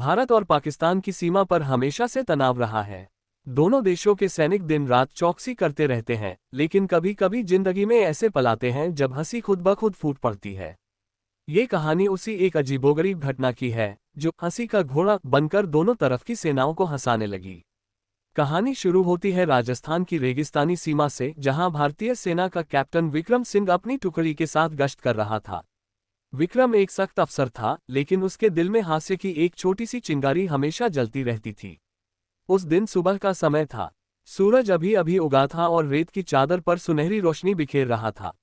भारत और पाकिस्तान की सीमा पर हमेशा से तनाव रहा है। दोनों देशों के सैनिक दिन रात चौकसी करते रहते हैं, लेकिन कभी कभी जिंदगी में ऐसे पल आते हैं जब हंसी खुद ब खुद फूट पड़ती है। ये कहानी उसी एक अजीबोगरीब घटना की है जो हंसी का घोड़ा बनकर दोनों तरफ की सेनाओं को हंसाने लगी। कहानी शुरू होती है राजस्थान की रेगिस्तानी सीमा से, जहां भारतीय सेना का कैप्टन विक्रम सिंह अपनी टुकड़ी के साथ गश्त कर रहा था। विक्रम एक सख्त अफसर था, लेकिन उसके दिल में हास्य की एक छोटी सी चिंगारी हमेशा जलती रहती थी। उस दिन सुबह का समय था। सूरज अभी अभी उगा था और रेत की चादर पर सुनहरी रोशनी बिखेर रहा था।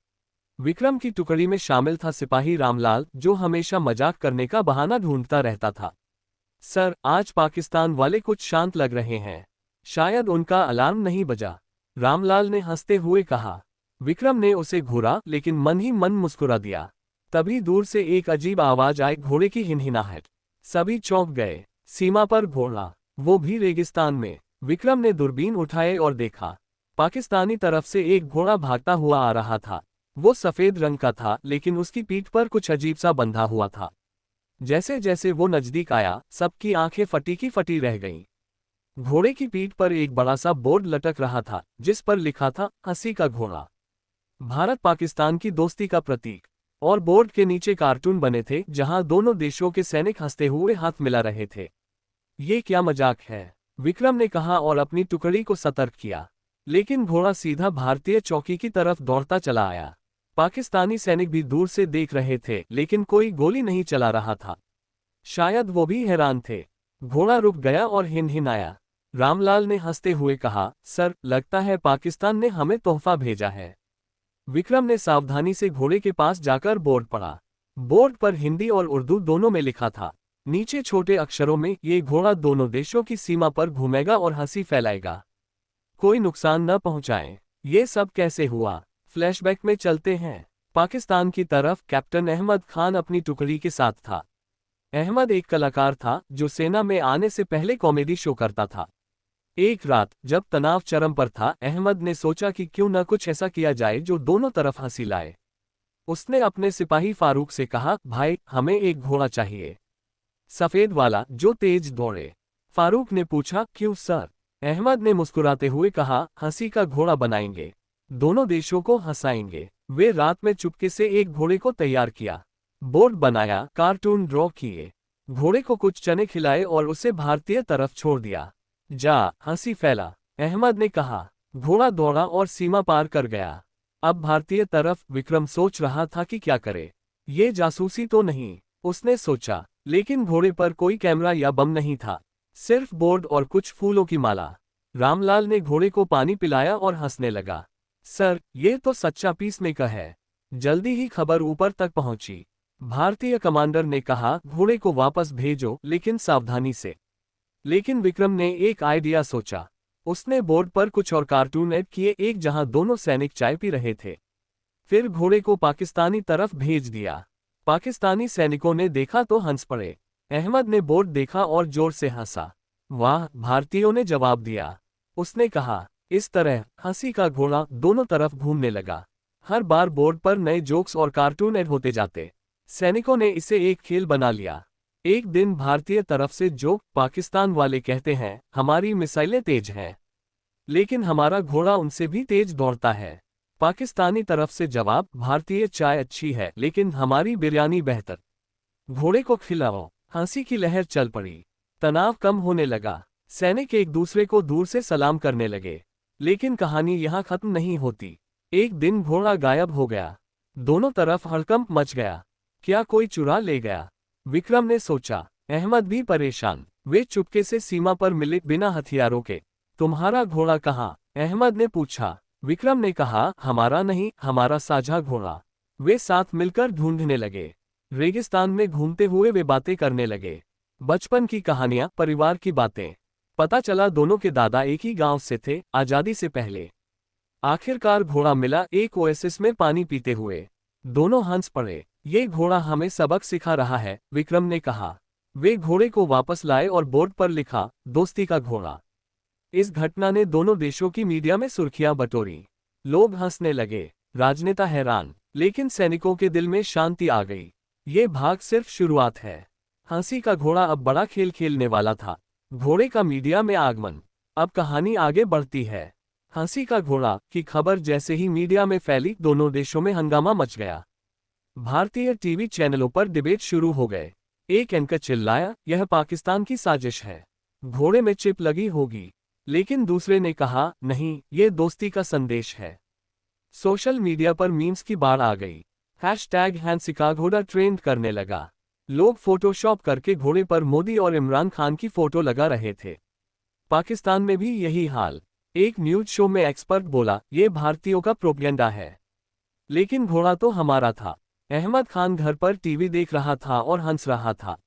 विक्रम की टुकड़ी में शामिल था सिपाही रामलाल, जो हमेशा मजाक करने का बहाना ढूंढता रहता था। सर, आज पाकिस्तान वाले कुछ शांत लग रहे हैं। शायद उनका अलार्म नहीं बजा, रामलाल ने हंसते हुए कहा। विक्रम ने उसे घूरा, लेकिन मन ही मन मुस्कुरा दिया। तभी दूर से एक अजीब आवाज आई, घोड़े की हिनहिनाहट। सभी चौंक गए। सीमा पर घोड़ा, वो भी रेगिस्तान में। विक्रम ने दूरबीन उठाए और देखा। पाकिस्तानी तरफ से एक घोड़ा भागता हुआ आ रहा था। वो सफेद रंग का था, लेकिन उसकी पीठ पर कुछ अजीब सा बंधा हुआ था। जैसे जैसे वो नजदीक आया, सबकी आंखें फटी की फटी रह गईं। घोड़े की पीठ पर एक बड़ा सा बोर्ड लटक रहा था, जिस पर लिखा था, हंसी का घोड़ा, भारत पाकिस्तान की दोस्ती का प्रतीक। और बोर्ड के नीचे कार्टून बने थे, जहां दोनों देशों के सैनिक हंसते हुए हाथ मिला रहे थे। ये क्या मजाक है, विक्रम ने कहा और अपनी टुकड़ी को सतर्क किया। लेकिन घोड़ा सीधा भारतीय चौकी की तरफ दौड़ता चला आया। पाकिस्तानी सैनिक भी दूर से देख रहे थे, लेकिन कोई गोली नहीं चला रहा था। शायद वो भी हैरान थे। घोड़ा रुक गया और हिनहिनाया। रामलाल ने हंसते हुए कहा, सर, लगता है पाकिस्तान ने हमें तोहफा भेजा है। विक्रम ने सावधानी से घोड़े के पास जाकर बोर्ड पढ़ा। बोर्ड पर हिंदी और उर्दू दोनों में लिखा था। नीचे छोटे अक्षरों में, ये घोड़ा दोनों देशों की सीमा पर घूमेगा और हंसी फैलाएगा। कोई नुकसान न पहुंचाए। ये सब कैसे हुआ? फ्लैशबैक में चलते हैं। पाकिस्तान की तरफ कैप्टन अहमद खान अपनी टुकड़ी के साथ था। अहमद एक कलाकार था जो सेना में आने से पहले कॉमेडी शो करता था। एक रात जब तनाव चरम पर था, अहमद ने सोचा कि क्यों न कुछ ऐसा किया जाए जो दोनों तरफ हंसी लाए। उसने अपने सिपाही फारूक से कहा, भाई, हमें एक घोड़ा चाहिए, सफेद वाला, जो तेज दौड़े। फारूक ने पूछा, क्यों सर? अहमद ने मुस्कुराते हुए कहा, हंसी का घोड़ा बनाएंगे, दोनों देशों को हंसाएंगे। वे रात में चुपके से एक घोड़े को तैयार किया, बोर्ड बनाया, कार्टून ड्रॉ किए, घोड़े को कुछ चने खिलाए और उसे भारतीय तरफ छोड़ दिया। जा, हंसी फैला, अहमद ने कहा। घोड़ा दौड़ा और सीमा पार कर गया। अब भारतीय तरफ। विक्रम सोच रहा था कि क्या करे। ये जासूसी तो नहीं, उसने सोचा। लेकिन घोड़े पर कोई कैमरा या बम नहीं था, सिर्फ बोर्ड और कुछ फूलों की माला। रामलाल ने घोड़े को पानी पिलाया और हंसने लगा। सर, ये तो सच्चा पीसमेकर है। जल्दी ही खबर ऊपर तक पहुंची। भारतीय कमांडर ने कहा, घोड़े को वापस भेजो, लेकिन सावधानी से। लेकिन विक्रम ने एक आइडिया सोचा। उसने बोर्ड पर कुछ और कार्टून ऐड किए, एक जहां दोनों सैनिक चाय पी रहे थे। फिर घोड़े को पाकिस्तानी तरफ भेज दिया। पाकिस्तानी सैनिकों ने देखा तो हंस पड़े। अहमद ने बोर्ड देखा और जोर से हंसा। वाह, भारतीयों ने जवाब दिया। उसने कहा। इस तरह हंसी का घोड़ा दोनों तरफ घूमने लगा। हर बार बोर्ड पर नए जोक्स और कार्टून ऐड होते जाते। सैनिकों ने इसे एक खेल बना लिया। एक दिन भारतीय तरफ से जोक, पाकिस्तान वाले कहते हैं, हमारी मिसाइलें तेज हैं, लेकिन हमारा घोड़ा उनसे भी तेज दौड़ता है। पाकिस्तानी तरफ से जवाब, भारतीय चाय अच्छी है, लेकिन हमारी बिरयानी बेहतर। घोड़े को खिलाओ। हंसी की लहर चल पड़ी। तनाव कम होने लगा। सैनिक एक दूसरे को दूर से सलाम करने लगे। लेकिन कहानी यहाँ खत्म नहीं होती। एक दिन घोड़ा गायब हो गया। दोनों तरफ हड़कंप मच गया। क्या कोई चुरा ले गया? विक्रम ने सोचा। अहमद भी परेशान। वे चुपके से सीमा पर मिले, बिना हथियारों के। तुम्हारा घोड़ा कहाँ? अहमद ने पूछा। विक्रम ने कहा, हमारा नहीं, हमारा साझा घोड़ा। वे साथ मिलकर ढूंढने लगे। रेगिस्तान में घूमते हुए वे बातें करने लगे। बचपन की कहानियां, परिवार की बातें। पता चला दोनों के दादा एक ही गांव से थे, आजादी से पहले। आखिरकार घोड़ा मिला, एक ओएसिस में पानी पीते हुए। दोनों हंस पड़े। ये घोड़ा हमें सबक सिखा रहा है, विक्रम ने कहा। वे घोड़े को वापस लाए और बोर्ड पर लिखा, दोस्ती का घोड़ा। इस घटना ने दोनों देशों की मीडिया में सुर्खियां बटोरी। लोग हंसने लगे, राजनेता हैरान, लेकिन सैनिकों के दिल में शांति आ गई। ये भाग सिर्फ शुरुआत है। हंसी का घोड़ा अब बड़ा खेल खेलने वाला था। घोड़े का मीडिया में आगमन। अब कहानी आगे बढ़ती है। हंसी का घोड़ा की खबर जैसे ही मीडिया में फैली, दोनों देशों में हंगामा मच गया। भारतीय टीवी चैनलों पर डिबेट शुरू हो गए। एक एंकर चिल्लाया, यह पाकिस्तान की साजिश है, घोड़े में चिप लगी होगी। लेकिन दूसरे ने कहा, नहीं, ये दोस्ती का संदेश है। सोशल मीडिया पर मीम्स की बाढ़ आ गई। हैशटैग हंसी का घोड़ा ट्रेंड करने लगा। लोग फोटोशॉप करके घोड़े पर मोदी और इमरान खान की फोटो लगा रहे थे। पाकिस्तान में भी यही हाल। एक न्यूज शो में एक्सपर्ट बोला, ये भारतीयों का प्रोपेगेंडा है। लेकिन घोड़ा तो हमारा था। अहमद खान घर पर टीवी देख रहा था और हंस रहा था।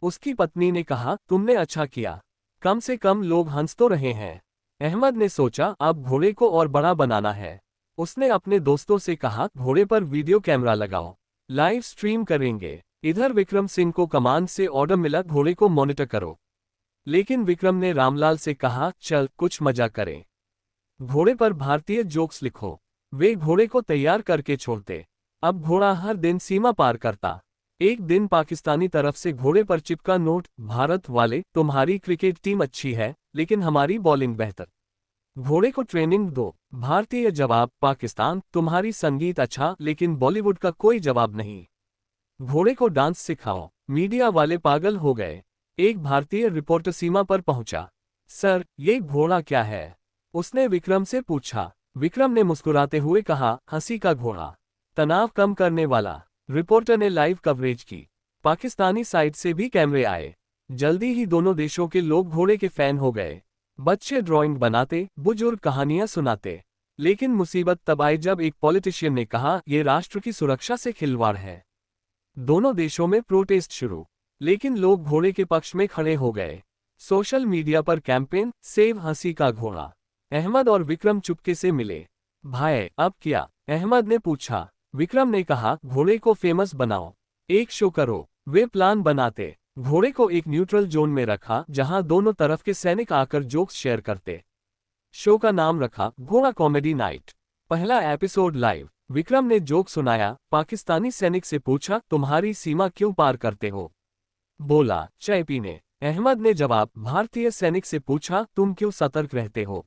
उसकी पत्नी ने कहा, तुमने अच्छा किया, कम से कम लोग हंस तो रहे हैं। अहमद ने सोचा, अब घोड़े को और बड़ा बनाना है। उसने अपने दोस्तों से कहा, घोड़े पर वीडियो कैमरा लगाओ, लाइव स्ट्रीम करेंगे। इधर विक्रम सिंह को कमान से ऑर्डर मिला, घोड़े को मॉनिटर करो। लेकिन विक्रम ने रामलाल से कहा, चल कुछ मजा करें, घोड़े पर भारतीय जोक्स लिखो। वे घोड़े को तैयार करके छोड़ते। अब घोड़ा हर दिन सीमा पार करता। एक दिन पाकिस्तानी तरफ से घोड़े पर चिपका नोट, भारत वाले, तुम्हारी क्रिकेट टीम अच्छी है लेकिन हमारी बॉलिंग बेहतर, घोड़े को ट्रेनिंग दो। भारतीय जवाब, पाकिस्तान, तुम्हारी संगीत अच्छा लेकिन बॉलीवुड का कोई जवाब नहीं, घोड़े को डांस सिखाओ। मीडिया वाले पागल हो गए। एक भारतीय रिपोर्टर सीमा पर पहुंचा। सर, ये घोड़ा क्या है? उसने विक्रम से पूछा। विक्रम ने मुस्कुराते हुए कहा, हंसी का घोड़ा, तनाव कम करने वाला। रिपोर्टर ने लाइव कवरेज की। पाकिस्तानी साइड से भी कैमरे आए। जल्दी ही दोनों देशों के लोग घोड़े के फैन हो गए। बच्चे ड्राइंग बनाते, बुजुर्ग कहानियां सुनाते। लेकिन मुसीबत तब आई जब एक पॉलिटिशियन ने कहा, यह राष्ट्र की सुरक्षा से खिलवाड़ है। दोनों देशों में प्रोटेस्ट शुरू। लेकिन लोग घोड़े के पक्ष में खड़े हो गए। सोशल मीडिया पर कैंपेन, सेव हंसी का घोड़ा। अहमद और विक्रम चुपके से मिले। भाई, अब क्या? अहमद ने पूछा। विक्रम ने कहा, घोड़े को फेमस बनाओ, एक शो करो। वे प्लान बनाते। घोड़े को एक न्यूट्रल जोन में रखा जहां दोनों तरफ के सैनिक आकर जोक्स शेयर करते। शो का नाम रखा, घोड़ा कॉमेडी नाइट। पहला एपिसोड लाइव। विक्रम ने जोक सुनाया। पाकिस्तानी सैनिक से पूछा, तुम्हारी सीमा क्यों पार करते हो? बोला, चाय पीने। अहमद ने जवाब, भारतीय सैनिक से पूछा, तुम क्यों सतर्क रहते हो?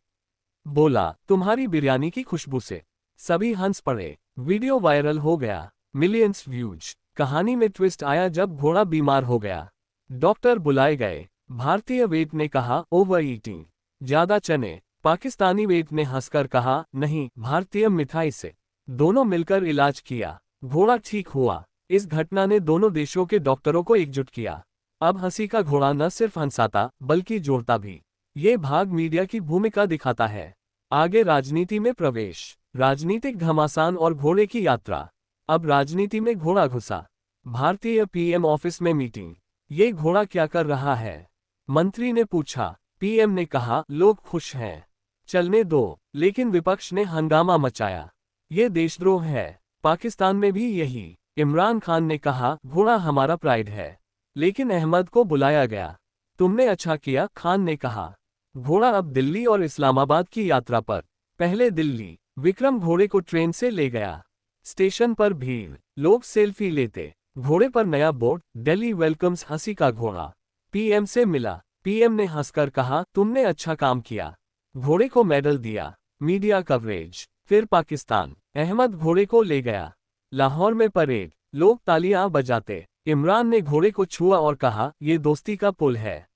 बोला, तुम्हारी बिरयानी की खुशबू से। सभी हंस पड़े। वीडियो वायरल हो गया, मिलियंस व्यूज। कहानी में ट्विस्ट आया जब घोड़ा बीमार हो गया। डॉक्टर बुलाए गए। भारतीय वेट ने कहा, ओवर ईटिंग, ज्यादा चने। पाकिस्तानी वेट ने हंसकर कहा, नहीं, भारतीय मिठाई से। दोनों मिलकर इलाज किया। घोड़ा ठीक हुआ। इस घटना ने दोनों देशों के डॉक्टरों को एकजुट किया। अब हंसी का घोड़ा न सिर्फ हंसाता बल्कि जोड़ता भी। ये भाग मीडिया की भूमिका दिखाता है। आगे राजनीति में प्रवेश। राजनीतिक घमासान और घोड़े की यात्रा। अब राजनीति में घोड़ा घुसा। भारतीय पीएम ऑफिस में मीटिंग। ये घोड़ा क्या कर रहा है? मंत्री ने पूछा। पीएम ने कहा, लोग खुश हैं, चलने दो। लेकिन विपक्ष ने हंगामा मचाया, ये देशद्रोह है। पाकिस्तान में भी यही। इमरान खान ने कहा, घोड़ा हमारा प्राइड है। लेकिन अहमद को बुलाया गया। तुमने अच्छा किया, खान ने कहा। घोड़ा अब दिल्ली और इस्लामाबाद की यात्रा पर। पहले दिल्ली। विक्रम घोड़े को ट्रेन से ले गया। स्टेशन पर भीड़, लोग सेल्फी लेते। घोड़े पर नया बोर्ड, दिल्ली वेलकम्स हंसी का घोड़ा। पीएम से मिला। पीएम ने हंसकर कहा, तुमने अच्छा काम किया। घोड़े को मेडल दिया। Media coverage. फिर पाकिस्तान। अहमद घोड़े को ले गया। लाहौर में परेड, लोग तालियां बजाते। इमरान ने घोड़े को छुआ और कहा, ये दोस्ती का पुल है।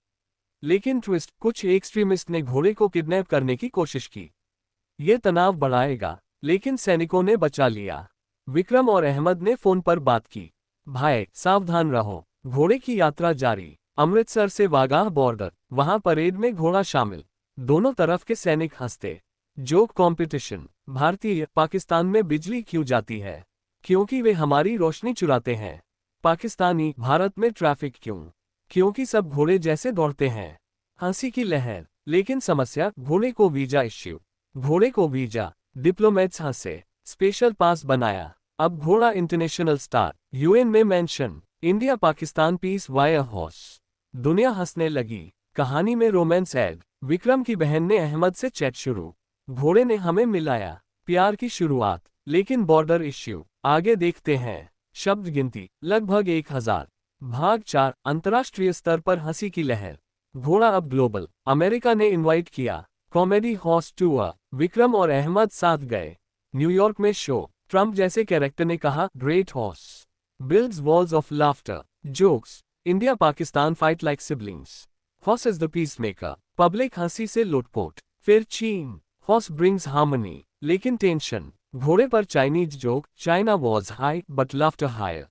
लेकिन ट्विस्ट, कुछ एक्सट्रीमिस्ट ने घोड़े को किडनैप करने की कोशिश की। ये तनाव बढ़ाएगा, लेकिन सैनिकों ने बचा लिया। विक्रम और अहमद ने फोन पर बात की। भाई, सावधान रहो। घोड़े की यात्रा जारी। अमृतसर से वाघा बॉर्डर। वहां परेड में घोड़ा शामिल। दोनों तरफ के सैनिक हंसते। Joke competition. भारतीय, पाकिस्तान में बिजली क्यों जाती है? क्योंकि वे हमारी रोशनी चुराते हैं। पाकिस्तानी, भारत में ट्रैफिक क्यों? क्योंकि सब घोड़े जैसे दौड़ते हैं। हंसी की लहर। लेकिन समस्या, घोड़े को वीजा इश्यू। घोड़े को वीजा। डिप्लोमेट्स हंसे। स्पेशल पास बनाया। अब घोड़ा इंटरनेशनल स्टार। यूएन में mention. India Pakistan peace via horse. दुनिया हंसने लगी। कहानी में रोमांस ऐड। विक्रम की बहन ने अहमद से चैट शुरू। घोड़े ने हमें मिलाया। प्यार की शुरुआत। लेकिन बॉर्डर इश्यू। आगे देखते हैं। शब्द गिनती, लगभग 1000। भाग 4 अंतर्राष्ट्रीय स्तर पर हंसी की लहर। घोड़ा अब ग्लोबल। अमेरिका ने इनवाइट किया। Comedy horse tour. विक्रम और अहमद साथ गए। न्यूयॉर्क में शो। ट्रंप जैसे कैरेक्टर ने कहा great horse builds walls of laughter. Jokes. India Pakistan fight like siblings. Horse is the peace maker. Public हंसी से लुटपुट। फिर चीन। हॉर्स ब्रिंग्स हार्मनी लेकिन टेंशन। घोड़े पर Chinese joke. China was high but laughter higher.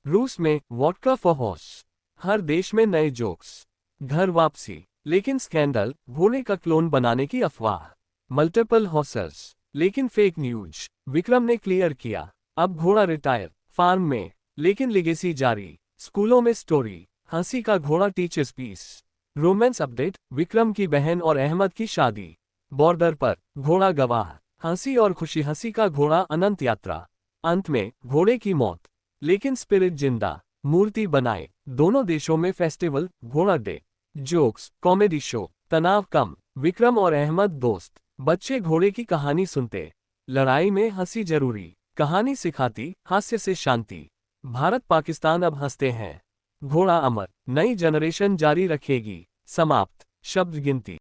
रूस में वॉडका फॉर हॉर्स। हर देश में नए जोक्स। घर वापसी लेकिन स्कैंडल। घोड़े का क्लोन बनाने की अफवाह। मल्टीपल हॉर्सर्स लेकिन फेक न्यूज। विक्रम ने क्लियर किया। अब घोड़ा रिटायर। फार्म में लेकिन लिगेसी जारी। स्कूलों में स्टोरी। हंसी का घोड़ा teachers peace. Romance update. Vikram की बहन और अहमद की शादी। बॉर्डर पर घोड़ा गवाह। हंसी और खुशी। हंसी का घोड़ा अनंत यात्रा। अंत में घोड़े की मौत लेकिन स्पिरिट जिंदा। मूर्ति बनाए। दोनों देशों में फेस्टिवल। घोड़ा डे। जोक्स। Comedy show. तनाव कम। विक्रम और अहमद दोस्त। बच्चे घोड़े की कहानी सुनते। लड़ाई में हंसी जरूरी। कहानी सिखाती हास्य से शांति। भारत पाकिस्तान अब हंसते हैं। घोड़ा अमर। नई जनरेशन जारी रखेगी। समाप्त। शब्द गिनती।